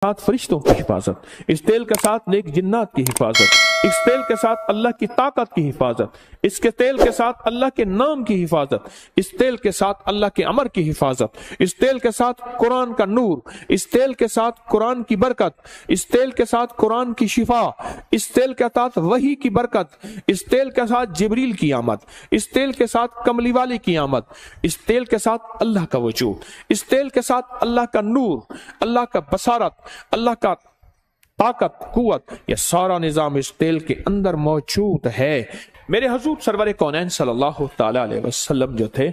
साथ फरिश्तों की हिफाजत, इस तेल के साथ नेक जिन्नात की हिफाजत, इस तेल के साथ अल्लाह की ताकत की हिफाजत, इसके तेल के साथ अल्लाह के नाम की हिफाजत, इस तेल के साथ अल्लाह के अमर की हिफाजत, इस तेल के साथ कुरान का नूर, इस तेल के साथ कुरान की बरकत, इस तेल के साथ कुरान की शिफा, इस तेल के साथ वही की बरकत, इस तेल के साथ जिब्रील की आमद, इस तेल के साथ कमली वाली की आमद, इस तेल के साथ अल्लाह का वजूद, इस तेल के साथ अल्लाह का नूर, अल्लाह का बसारत, अल्लाह का ताकत, कुव्वत, यह सारा निजाम इस तेल के अंदर मौजूद है। मेरे हुजूर सरवर कौनैन सल्लल्लाहु ताला अलैहि वसल्लम जो थे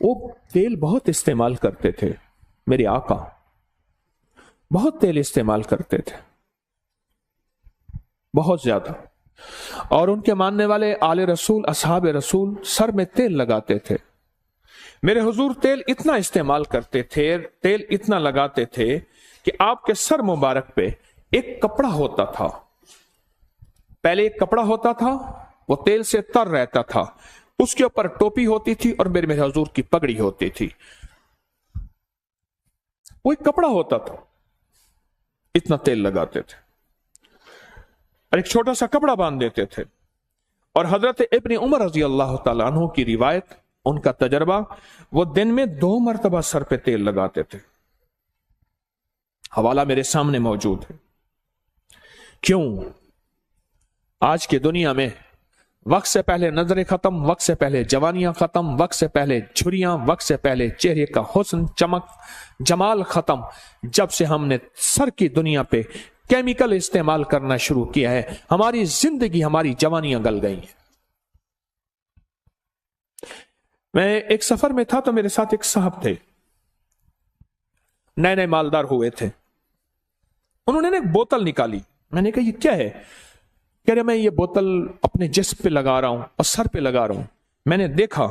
वो तेल बहुत इस्तेमाल करते थे। मेरे आका बहुत तेल इस्तेमाल करते थे, बहुत ज्यादा। और उनके मानने वाले आले रसूल, असहाब रसूल सर में तेल लगाते थे। मेरे हुजूर तेल इतना इस्तेमाल करते थे, तेल इतना लगाते थे कि आपके सर मुबारक पे एक कपड़ा होता था। पहले एक कपड़ा होता था, वो तेल से तर रहता था, उसके ऊपर टोपी होती थी और मेरे हुजूर की पगड़ी होती थी। वो एक कपड़ा होता था, इतना तेल लगाते थे और एक छोटा सा कपड़ा बांध देते थे। और हजरत इब्न उमर रजी अल्लाह तआला अन्हु की रिवायत, उनका तजर्बा, वो दिन में 2 मरतबा सर पे तेल लगाते थे। हवाला मेरे सामने मौजूद है। क्यों? आज की दुनिया में वक्त से पहले नजरें खत्म, वक्त से पहले जवानियां खत्म, वक्त से पहले झुर्रियां, वक्त से पहले चेहरे का हुस्न, चमक, जमाल खत्म। जब से हमने सर की दुनिया पे केमिकल इस्तेमाल करना शुरू किया है, हमारी जिंदगी, हमारी जवानियां गल गई हैं। मैं एक सफर में था तो मेरे साथ एक साहब थे, नए नए मालदार हुए थे। उन्होंने ना एक बोतल निकाली। मैंने कहा ये क्या है? कह रहे मैं ये बोतल अपने जिस्म पे लगा रहा हूं और सर पे लगा रहा हूं। मैंने देखा,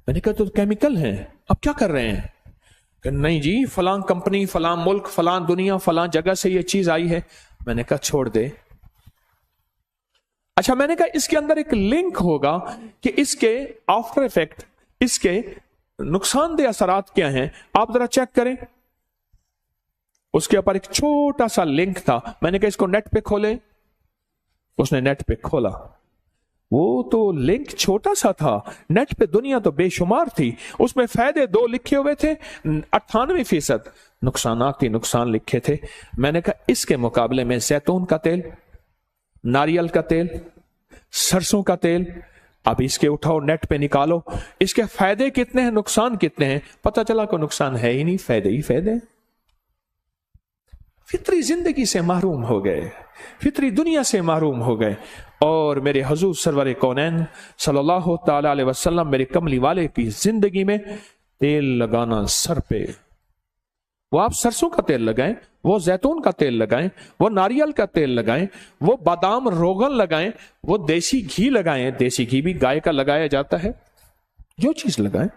मैंने कहा तो केमिकल हैं, अब क्या कर रहे हैं? कहा नहीं जी, फलां कंपनी, फलां मुल्क, फलां दुनिया, फलां जगह से ये चीज आई है। मैंने कहा छोड़ दे। अच्छा, मैंने कहा इसके अंदर एक लिंक होगा कि इसके आफ्टर इफेक्ट, इसके नुकसानदेह असरात क्या हैं, आप जरा चेक करें। उसके ऊपर एक छोटा सा लिंक था। मैंने कहा इसको नेट पे खोले। उसने नेट पे खोला, वो तो लिंक छोटा सा था, नेट पे दुनिया तो बेशुमार थी। उसमें फायदे 2 लिखे हुए थे, 98% नुकसानात ही नुकसान लिखे थे। मैंने कहा इसके मुकाबले में जैतून का तेल, नारियल का तेल, सरसों का तेल, अब इसके उठाओ, नेट पे निकालो, इसके फायदे कितने हैं, नुकसान कितने हैं। पता चला को नुकसान है ही नहीं, फायदे ही फायदे। फितरी जिंदगी से महरूम हो गए, फितरी दुनिया से महरूम हो गए। और मेरे हुजूर सरवर कौनैन सल्लल्लाहु ताला अलैहि वसल्लम, मेरे कमली वाले की जिंदगी में तेल लगाना सर पे, वो आप सरसों का तेल लगाएं, वो जैतून का तेल लगाएं, वो नारियल का तेल लगाएं, वो बादाम रोगन लगाएं, वो देसी घी लगाएं। देसी घी भी गाय का लगाया जाता है, जो चीज लगाएं।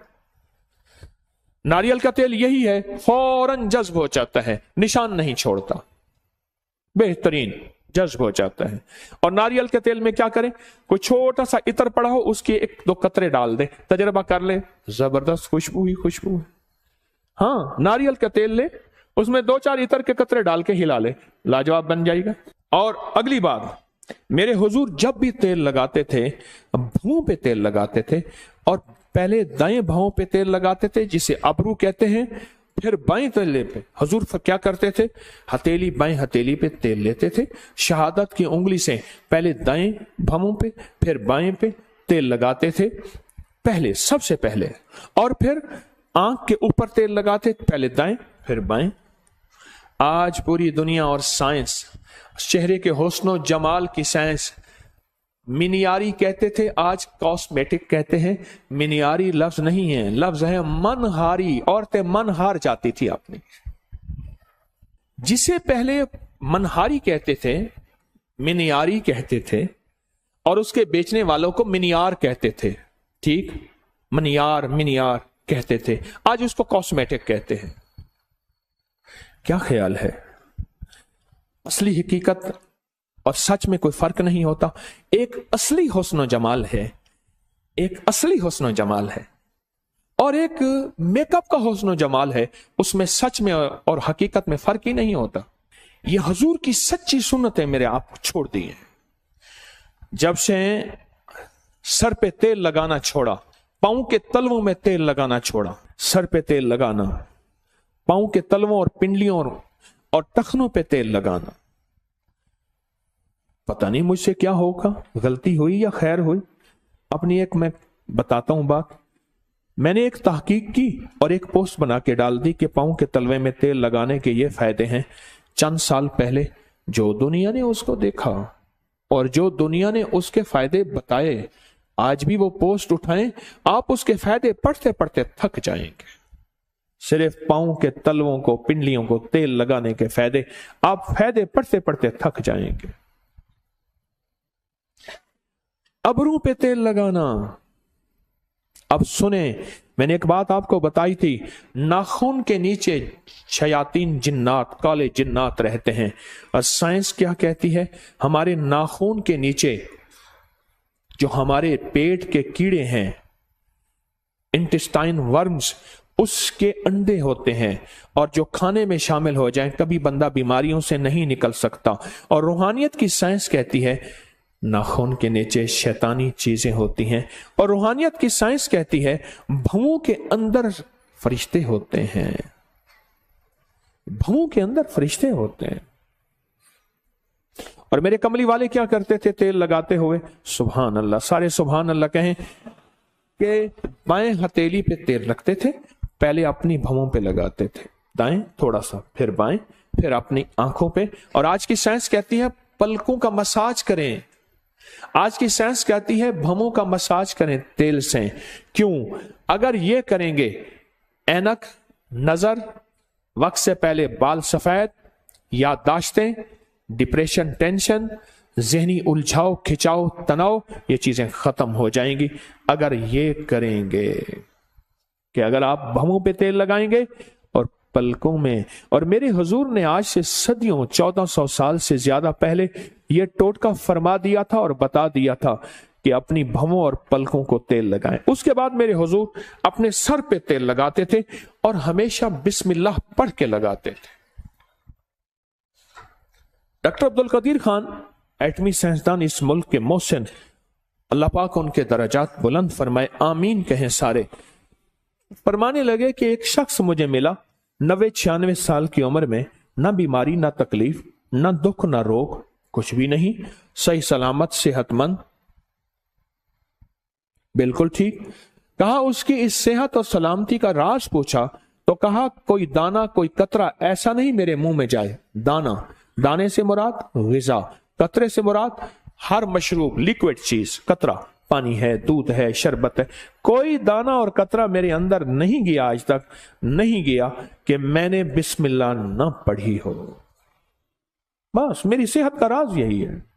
नारियल का तेल यही है, फौरन जज्ब हो जाता है, निशान नहीं छोड़ता, बेहतरीन जज्ब हो जाता है। और नारियल के तेल में क्या करें, कोई छोटा सा इत्र पड़ा हो, उसके 1-2 कतरे डाल दे, तजर्बा कर ले, जबरदस्त खुशबू ही खुशबू है। हाँ, नारियल का तेल ले, उसमें 2-4 इत्र के कतरे डाल के हिला ले, लाजवाब बन जाएगा। और अगली बात, मेरे हुजूर जब भी तेल लगाते थे, भुओं पे तेल लगाते थे, और पहले दाएं भौं पे तेल लगाते थे जिसे अबरू कहते हैं, फिर बाएं तले पे हुजूर क्या करते थे, हथेली, बाएं हथेली पे तेल लेते थे, शहादत की उंगली से पहले दाएं भौं पे फिर बाएं पे तेल लगाते थे, पहले, सबसे पहले। और फिर आंख के ऊपर तेल लगाते, पहले दाएं फिर बाएं। आज पूरी दुनिया और साइंस, चेहरे के हुस्न और जमाल की साइंस, मिनियारी कहते थे, आज कॉस्मेटिक कहते हैं। मिनियारी लफ्ज नहीं है, लफ्ज है मनहारी। औरतें मनहार जाती थी अपनी, जिसे पहले मनहारी कहते थे, मिनियारी कहते थे, और उसके बेचने वालों को मिनियार कहते थे। ठीक, मनियार, मिनियार कहते थे, आज उसको कॉस्मेटिक कहते हैं। क्या ख्याल है? असली हकीकत और सच में कोई फर्क नहीं होता। एक असली हुस्न जमाल है, एक असली हुस्न जमाल है, और एक मेकअप का हुस्न जमाल है। उसमें सच में और हकीकत में फर्क ही नहीं होता। ये हजूर की सच्ची सुन्नत है, मेरे आप छोड़ दी है। जब से सर पे तेल लगाना छोड़ा, पांव के तलवों में तेल लगाना छोड़ा, सर पे तेल लगाना, पांव के तलवों और पिंडलियों और टखनों पे तेल लगाना, पता नहीं मुझसे क्या होगा, गलती हुई या खैर हुई। अपनी एक मैं बताता हूं बात। मैंने एक तहकीक की और एक पोस्ट बना के डाल दी कि पांव के तलवे में तेल लगाने के ये फायदे हैं। चंद साल पहले जो दुनिया ने उसको देखा और जो दुनिया ने उसके फायदे बताए, आज भी वो पोस्ट उठाएं, आप उसके फायदे पढ़ते पढ़ते थक जाएंगे। सिर्फ पांव के तलवों को, पिंडलियों को तेल लगाने के फायदे, आप फायदे पढ़ते पढ़ते थक जाएंगे। अबरों पे तेल लगाना। अब सुने, मैंने एक बात आपको बताई थी, नाखून के नीचे शयातीन जिन्नात, काले जिन्नात रहते हैं। और साइंस क्या कहती है, हमारे नाखून के नीचे जो हमारे पेट के कीड़े हैं, इंटेस्टाइन वर्म्स, उसके अंडे होते हैं, और जो खाने में शामिल हो जाएं, कभी बंदा बीमारियों से नहीं निकल सकता। और रूहानियत की साइंस कहती है नाखून के नीचे शैतानी चीजें होती हैं, और रूहानियत की साइंस कहती है भवों के अंदर फरिश्ते होते हैं, भवों के अंदर फरिश्ते होते हैं। और मेरे कमली वाले क्या करते थे तेल लगाते हुए, सुभान अल्लाह, सारे सुभान अल्लाह कहें, कि बाएं हथेली पे तेल रखते थे, पहले अपनी भवों पे लगाते थे, दाएं थोड़ा सा, फिर बाएं, फिर अपनी आंखों पे। और आज की साइंस कहती है पलकों का मसाज करें, आज की साइंस कहती है भवों का मसाज करें तेल से। क्यों? अगर ये करेंगे, ऐनक, नजर, वक्त से पहले बाल सफेद, याददाश्तें, डिप्रेशन, टेंशन, जहनी उलझाव, खिंचाव, तनाव, ये चीजें खत्म हो जाएंगी अगर ये करेंगे कि अगर आप भवों पे तेल लगाएंगे और पलकों में। और मेरे हुजूर ने आज से सदियों, 1400 साल से ज्यादा पहले यह टोटका फरमा दिया था और बता दिया था कि अपनी भवों और पलकों को तेल लगाएं। उसके बाद मेरे हुजूर अपने सर पे तेल लगाते थे और हमेशा बिस्मिल्लाह पढ़ के लगाते थे। डॉक्टर अब्दुल कदीर खान, एटमी साइंसदान इस मुल्क के मोहसिन, अल्लाह पाक उनके दर्जात बुलंद फरमाए, आमीन कहें सारे, फरमाने लगे कि एक शख्स मुझे मिला 90-96 साल की उम्र में, ना बीमारी, ना तकलीफ, ना दुख, ना रोग, कुछ भी नहीं, सही सलामत, सेहतमंद, बिल्कुल ठीक। कहा उसकी इस सेहत और सलामती का राज पूछा तो कहा कोई दाना, कोई कतरा ऐसा नहीं मेरे मुंह में जाए। दाना, दाने से मुराद ग़िज़ा, कतरे से मुराद हर मशरूब, लिक्विड चीज, कतरा पानी है, दूध है, शरबत है, कोई दाना और कतरा मेरे अंदर नहीं गया, आज तक नहीं गया कि मैंने बिस्मिल्लाह न पढ़ी हो। बस मेरी सेहत का राज यही है।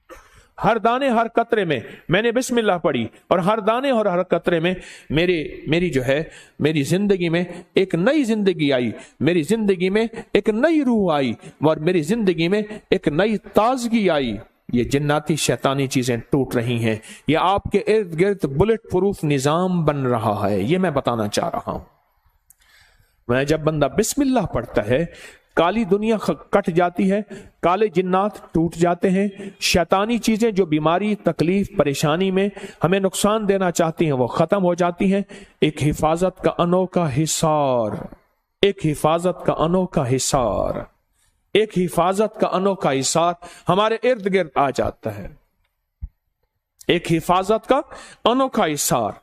हर दाने हर कतरे में मैंने बिस्मिल्लाह पढ़ी, और हर दाने और हर कतरे में मेरी जो है, मेरी जिंदगी में एक नई जिंदगी आई, मेरी जिंदगी में एक नई रूह आई, और मेरी जिंदगी में एक नई ताजगी आई। ये जिन्नाती शैतानी चीजें टूट रही हैं, ये आपके इर्द गिर्द बुलेट प्रूफ निजाम बन रहा है, ये मैं बताना चाह रहा हूं। मैं जब बंदा बिस्मिल्लाह पढ़ता है, काली दुनिया कट जाती है, काले जिन्नात टूट जाते हैं, शैतानी चीजें जो बीमारी, तकलीफ, परेशानी में हमें नुकसान देना चाहती हैं वो खत्म हो जाती हैं। एक हिफाजत का अनोखा हिसार, एक हिफाजत का अनोखा हिसार, एक हिफाजत का अनोखा हिसार हमारे इर्द गिर्द आ जाता है। एक हिफाजत का अनोखा हिसार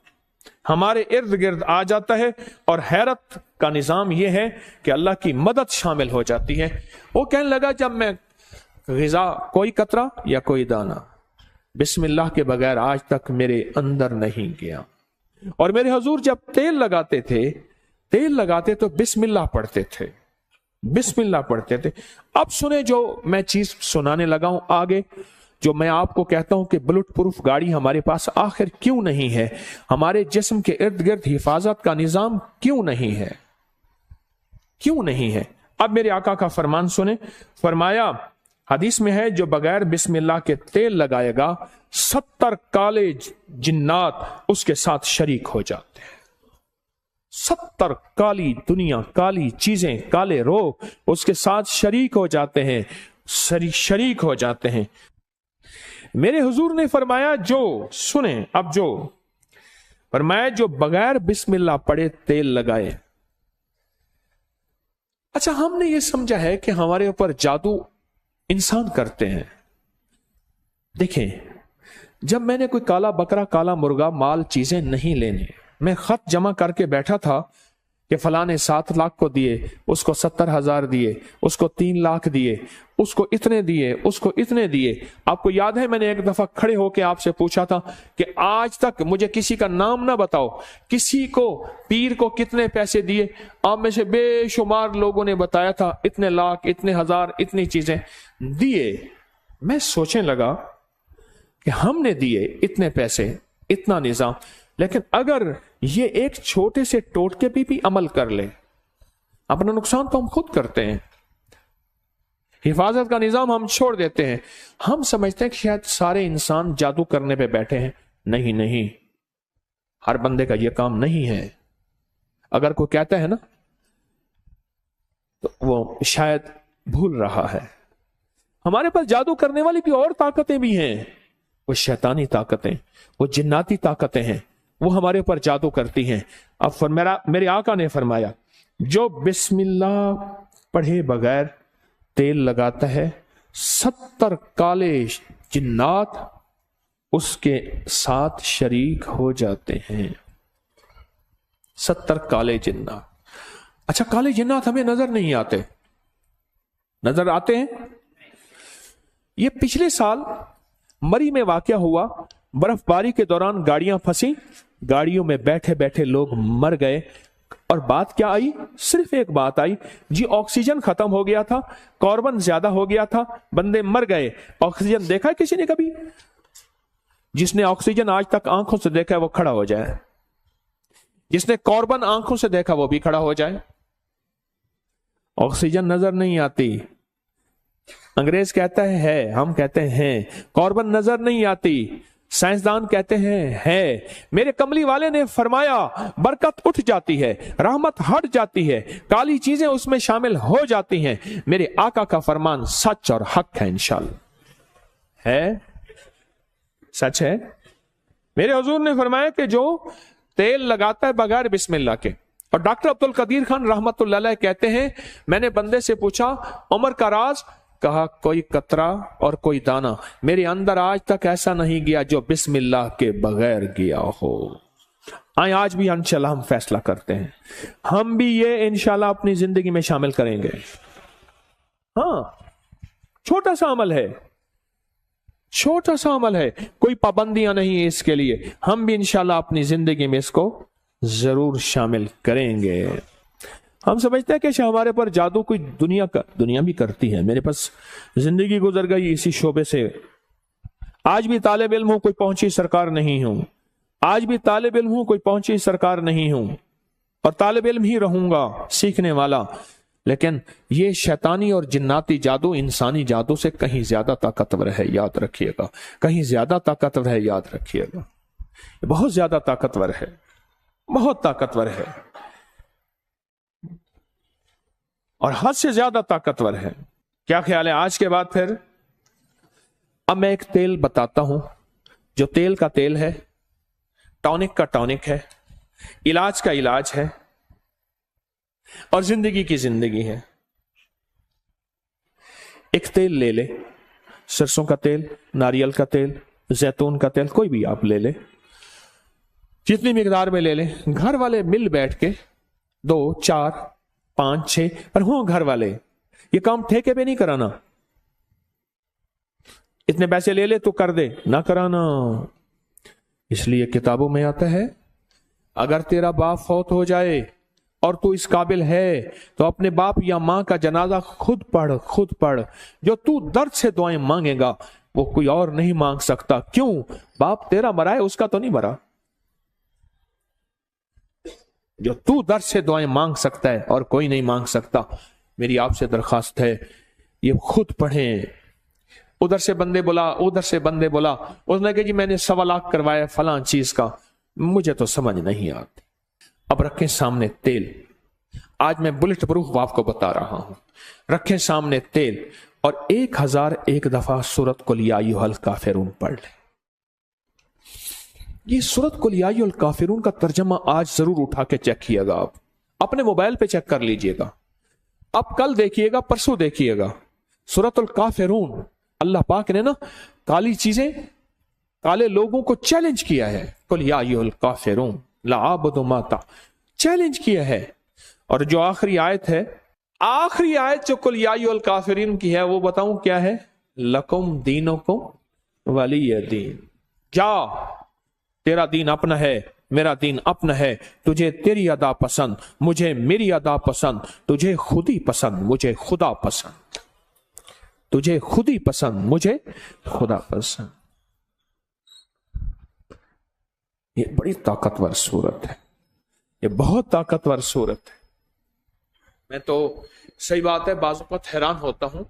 हमारे इर्द गिर्द आ जाता है, और हैरत का निजाम यह है कि अल्लाह की मदद शामिल हो जाती है। वो कहने लगा जब मैं ग़िज़ा, कोई कतरा या कोई दाना बिस्मिल्लाह के बगैर आज तक मेरे अंदर नहीं गया। और मेरे हुजूर जब तेल लगाते तो बिस्मिल्लाह पढ़ते थे, बिस्मिल्लाह पढ़ते थे। अब सुने जो मैं चीज सुनाने लगा हूं आगे, जो मैं आपको कहता हूं कि बुलेट प्रूफ गाड़ी हमारे पास आखिर क्यों नहीं है, हमारे जिस्म के इर्द गिर्द हिफाजत का निजाम क्यों नहीं है, क्यों नहीं है। अब मेरे आका का फरमान सुने, फरमाया हदीस में है जो बगैर बिस्मिल्लाह के तेल लगाएगा 70 काले जिन्नात उसके साथ शरीक हो जाते हैं। 70 काली दुनिया, काली चीजें, काले रोग उसके साथ शरीक हो जाते हैं। शरीक हो जाते हैं। मेरे हुजूर ने फरमाया, जो सुने अब, जो फरमाया जो बगैर बिस्मिल्लाह पढ़े तेल लगाए। अच्छा, हमने ये समझा है कि हमारे ऊपर जादू इंसान करते हैं। देखें, जब मैंने कोई काला बकरा, काला मुर्गा, माल, चीजें नहीं लेने, मैं खत जमा करके बैठा था कि फलां ने 7 लाख को दिए, उसको 70,000 दिए, उसको 3 लाख दिए, उसको इतने दिए, उसको इतने दिए। आपको याद है मैंने एक दफा खड़े होकर आपसे पूछा था कि आज तक मुझे किसी का नाम ना बताओ, किसी को पीर को कितने पैसे दिए। आप में से बेशुमार लोगों ने बताया था इतने लाख, इतने हजार, इतनी चीजें दिए। मैं सोचने लगा कि हमने दिए इतने पैसे, इतना निजाम, लेकिन अगर ये एक छोटे से टोटके पे भी अमल कर ले, अपना नुकसान तो हम खुद करते हैं। हिफाजत का निजाम हम छोड़ देते हैं। हम समझते हैं कि शायद सारे इंसान जादू करने पे बैठे हैं। नहीं नहीं, हर बंदे का यह काम नहीं है। अगर कोई कहता है ना, तो वो शायद भूल रहा है। हमारे पास जादू करने वाली भी और ताकतें भी हैं। वो शैतानी ताकतें, वो जिन्नाती ताकतें हैं, वो हमारे ऊपर जादू करती हैं। अब मेरे आका ने फरमाया, जो बिस्मिल्लाह पढ़े बगैर तेल लगाता है, 70 काले जिन्नात उसके साथ शरीक हो जाते हैं। 70 काले जिन्नात। अच्छा, काले जिन्नात हमें नजर नहीं आते, नजर आते हैं। ये पिछले साल मरी में वाकया हुआ। बर्फबारी के दौरान गाड़ियां फंसी, गाड़ियों में बैठे बैठे लोग मर गए। और बात क्या आई? सिर्फ एक बात आई जी, ऑक्सीजन खत्म हो गया था, कार्बन ज्यादा हो गया था, बंदे मर गए। ऑक्सीजन देखा है किसी ने कभी? जिसने ऑक्सीजन आज तक आंखों से देखा है वो खड़ा हो जाए, जिसने कार्बन आंखों से देखा वो भी खड़ा हो जाए। ऑक्सीजन नजर नहीं आती, अंग्रेज कहता है, हम कहते हैं। कार्बन नजर नहीं आती, साइंसदान कहते हैं है। मेरे कमली वाले ने फरमाया, बरकत उठ जाती है, रहमत हट जाती है, काली चीजें उसमें शामिल हो जाती हैं। मेरे आका का फरमान सच और हक है, इंशाअल्लाह है, सच है। मेरे हुजूर ने फरमाया कि जो तेल लगाता है बगैर बिस्मिल्लाह के। और डॉक्टर अब्दुल कदीर खान रहमतुल्लाह अलैह कहते हैं, मैंने बंदे से पूछा उम्र का राज, कहा कोई कतरा और कोई दाना मेरे अंदर आज तक ऐसा नहीं गया जो बिस्मिल्लाह के बगैर गया हो। आज भी इंशाल्लाह हम फैसला करते हैं, हम भी ये इंशाल्लाह अपनी जिंदगी में शामिल करेंगे। हाँ, छोटा सा अमल है, छोटा सा अमल है, कोई पाबंदियां नहीं है इसके लिए। हम भी इंशाल्लाह अपनी जिंदगी में इसको जरूर शामिल करेंगे। हम समझते हैं कि हमारे पर जादू कोई दुनिया भी करती है। मेरे पास जिंदगी गुजर गई इसी शोबे से। आज भी तालिब इल्म हूं, कोई पहुंची सरकार नहीं हूं। आज भी तालिब इल्म हूं, कोई पहुंची सरकार नहीं हूं, और तालिब इल्म ही रहूंगा, सीखने वाला। लेकिन ये शैतानी और जिन्नाती जादू इंसानी जादू से कहीं ज्यादा ताकतवर है, याद रखिएगा। कहीं ज्यादा ताकतवर है, याद रखिएगा। बहुत ज्यादा ताकतवर है, बहुत ताकतवर है, और हद से ज्यादा ताकतवर है। क्या ख्याल है आज के बाद? फिर अब मैं एक तेल बताता हूं, जो तेल का तेल है, टॉनिक का टॉनिक है, इलाज का इलाज है, और जिंदगी की जिंदगी है। एक तेल ले ले, सरसों का तेल, नारियल का तेल, जैतून का तेल, कोई भी आप ले ले, जितनी मिकदार में ले ले। घर वाले मिल बैठ के 2, 4, 5, 6 पर हो घर वाले, ये काम ठेके पे नहीं कराना। इतने पैसे ले ले तो कर दे, ना कराना। इसलिए किताबों में आता है, अगर तेरा बाप फौत हो जाए और तू इस काबिल है तो अपने बाप या मां का जनाजा खुद पढ़, खुद पढ़। जो तू दर्द से दुआएं मांगेगा वो कोई और नहीं मांग सकता। क्यों? बाप तेरा मरा है, उसका तो नहीं मरा। जो तू दर्द से दुआएं मांग सकता है और कोई नहीं मांग सकता। मेरी आपसे दरखास्त है, ये खुद पढ़ें। उधर से बंदे बोला, उधर से बंदे बोला, उसने कहा जी मैंने 1.25 लाख करवाया फलां चीज का, मुझे तो समझ नहीं आती। अब रखें सामने तेल, आज मैं बुलेट प्रूफ आपको बता रहा हूं। रखें सामने तेल, اور 1001 दफा सूरत कुल या अय्युहल काफिरून पढ़ लें। ये सूरत कुल या अय्युहल काफिरून का तर्जमा आज जरूर उठा के चेक किएगा, आप अपने मोबाइल पे चेक कर लीजिएगा, अब कल देखिएगा, परसों देखिएगा। सूरतुल काफिरून, अल्लाह पाक ने ना काली चीजें, काले लोगों को चैलेंज किया है। कुल या अय्युहल काफिरून ला अअबुदु मा ता, चैलेंज किया है। और जो आखिरी आयत है, आखिरी आयत जो कुल या अय्युहल काफिरून की है, वो बताऊं क्या है? लकुम दीनुकुम वलिय दीन। जा, तेरा दीन अपना है, मेरा दीन अपना है। तुझे तेरी अदा पसंद, मुझे मेरी अदा पसंद। तुझे खुद ही पसंद, मुझे खुदा पसंद। तुझे खुद ही पसंद, मुझे खुदा पसंद। ये बड़ी ताकतवर सूरत है, ये बहुत ताकतवर सूरत है। मैं तो सही बात है बाज़ वक़्त हैरान होता हूं।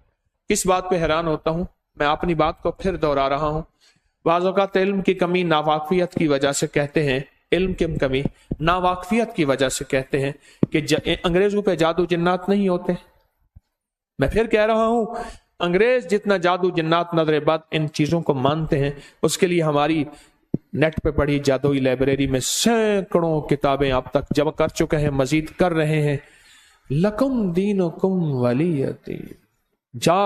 किस बात पे हैरान होता हूं? मैं अपनी बात को फिर दोहरा रहा हूं। बाज़ वक़्त इल्म की कमी नावाकफियत की वजह से कहते हैं, इल्म की कमी नावाकफियत की वजह से कहते हैं कि अंग्रेजों पे जादू जिन्नात नहीं होते। मैं फिर कह रहा हूं, अंग्रेज जितना जादू जिन्नात नजर बद इन चीजों को मानते हैं, उसके लिए हमारी नेट पे पढ़ी जादुई लाइब्रेरी में सैकड़ों किताबें अब तक जमा कर चुके हैं, मजीद कर रहे हैं। लकुम दीनुकुम वलिय दीन। जा,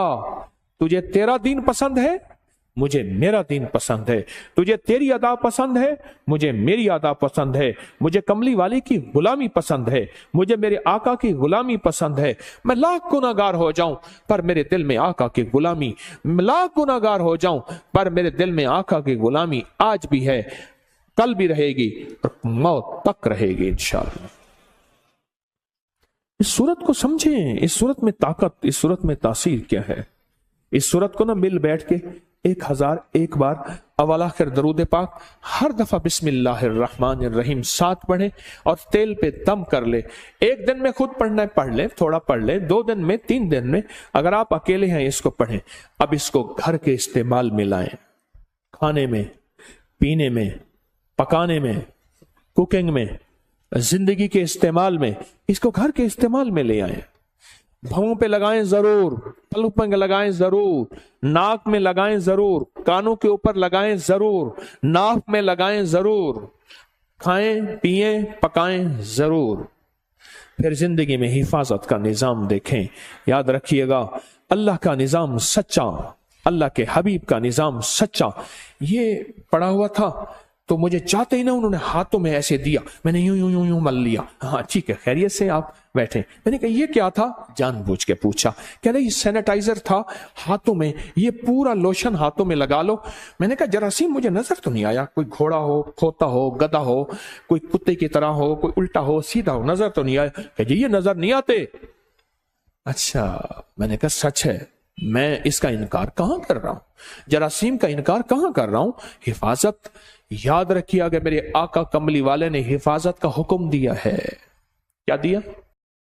तुझे तेरा दीन पसंद है, मुझे मेरा दीन पसंद है। तुझे तेरी अदा पसंद है, मुझे मेरी अदा पसंद है। मुझे कमली वाले की गुलामी पसंद है, मुझे मेरे आका की गुलामी पसंद है। मैं लाख गुनाहगार हो जाऊं पर मेरे दिल में आका की गुलामी, लाख गुनाहगार हो जाऊं पर मेरे दिल में आका की गुलामी आज भी है, कल भी रहेगी और मौत तक रहेगी इंशाअल्लाह। इस सूरत को समझें, इस सूरत में ताकत, इस सूरत में तासीर क्या है। इस सूरत को ना मिल बैठ के 1001 बार अव्वल आखिर दरूद पाक हर दफा बिस्मिल्लाहिर्रहमानिर्रहीम 7 पढ़े और तेल पे दम कर ले। एक दिन में खुद पढ़ना है पढ़ ले, थोड़ा पढ़ ले, 2 दिन में, 3 दिन में, अगर आप अकेले हैं इसको पढ़ें। अब इसको घर के इस्तेमाल में लाएं, खाने में, पीने में, पकाने में, कुकिंग में, जिंदगी के इस्तेमाल में, इसको घर के इस्तेमाल में ले आए। भवों पे लगाएं जरूर, पलकों पे लगाएं जरूर, नाक में लगाएं जरूर, कानों के ऊपर लगाएं जरूर, नाक में लगाएं जरूर, खाएं पिएं पकाएं जरूर। फिर जिंदगी में हिफाजत का निजाम देखें। याद रखिएगा, अल्लाह का निजाम सच्चा, अल्लाह के हबीब का निजाम सच्चा। ये पड़ा हुआ था तो मुझे चाहते ही ना उन्होंने हाथों में ऐसे दिया, मैंने यूं यूं यूं यूं मल लिया। हाँ ठीक है, खैरियत से आप बैठे। मैंने कहा ये क्या था? जानबूझ के पूछा। कह रहे ये सैनिटाइजर था हाथों में, ये पूरा लोशन हाथों में लगा लो। मैंने कहा जरासीम मुझे नजर तो नहीं आया, कोई घोड़ा हो, खोता हो, गधा हो, कोई कुत्ते की तरह हो, कोई उल्टा हो, सीधा हो, नजर तो नहीं आया। कह जी ये नजर नहीं आते। अच्छा, मैंने कहा सच है, मैं इसका इनकार कहां कर रहा हूं, जरासीम का इनकार कहां कर रहा हूं। हिफाजत, याद रखिए, अगर मेरे आका कमली वाले ने हिफाजत का हुक्म दिया है, क्या दिया?